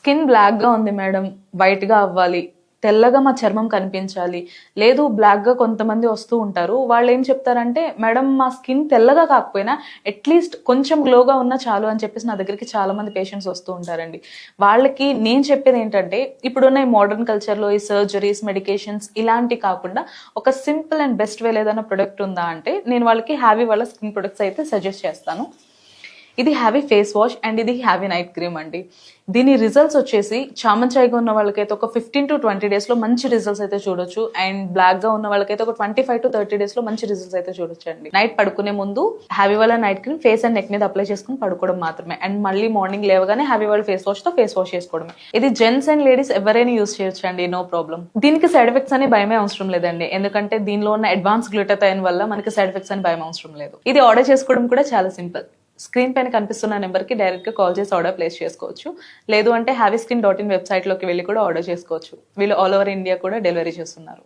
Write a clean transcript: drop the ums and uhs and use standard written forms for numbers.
Skin black గా ఉంది madam, white గా అవ్వాలి, తెల్లగా మా చర్మం కనిపించాలి, లేదు బ్లాక్ గా కొంతమంది వస్తూ ఉంటారు. వాళ్ళు ఏం చెప్తారంటే, మేడం మా స్కిన్ తెల్లగా కాకపోయినా అట్లీస్ట్ కొంచెం గ్లోగా ఉన్నా చాలు అని చెప్పేసి నా దగ్గరికి చాలా మంది పేషెంట్స్ వస్తూ ఉంటారండి. వాళ్ళకి నేను చెప్పేది ఏంటంటే, ఇప్పుడున్న ఈ మోడర్న్ కల్చర్లో ఈ సర్జరీస్, మెడికేషన్స్ ఇలాంటి కాకుండా ఒక సింపుల్ అండ్ బెస్ట్ వేలో ఏదైనా ప్రొడక్ట్ ఉందా అంటే, నేను వాళ్ళకి హ్యావీ వాళ్ళ స్కిన్ ప్రొడక్ట్స్ అయితే సజెస్ట్ చేస్తాను. ఇది హ్యావీ ఫేస్ వాష్ అండ్ ఇది హ్యావీ నైట్ క్రీమ్ అండి. దీని రిజల్ట్స్ వచ్చేసి చామంచాయిగా ఉన్న వాళ్ళకైతే ఒక 15 to 20 days లో మంచి రిజల్ట్స్ అయితే చూడొచ్చు. అండ్ బ్లాక్ గా ఉన్న వాళ్ళకైతే ఒక 25 to 30 days లో మంచి రిజల్ట్స్ అయితే చూడొచ్చు అండి. నైట్ పడుకునే ముందు హ్యావీ వాళ్ళ night cream face and neck మీద అప్లై చేసుకుని పడుకోవడం మాత్రమే. అండ్ మళ్ళీ మార్నింగ్ లేవగానే హ్యావీ వాళ్ళ ఫేస్ వాష్ తో ఫేస్ వాష్ చేసుకోవడమే. ఇది జెంట్స్ అండ్ లేడీస్ ఎవరైనా యూస్ చేయొచ్చు అండి, నో ప్రాబ్లం. దీనికి సైడ్ ఎఫెక్ట్స్ అనే భయమే అవసరం లేదండి, ఎందుకంటే దీనిలో ఉన్న అడ్వాన్స్ గ్లూటాథైన్ వల్ల మనకి సైడ్ ఎఫెక్ట్స్ అని భయం అవసరం లేదు. ఇది ఆర్డర్ చేసుకోవడం కూడా చాలా సింపుల్. స్క్రీన్ పైన కనిపిస్తున్న నెంబర్కి డైరెక్ట్గా కాల్ చేసి ఆర్డర్ ప్లేస్ చేసుకోవచ్చు. లేదు అంటే హ్యావీస్కిన్.in వెబ్సైట్లోకి వెళ్ళి కూడా ఆర్డర్ చేసుకోవచ్చు. వీళ్ళు ఆల్ ఓవర్ ఇండియా కూడా డెలివరీ చేస్తున్నారు.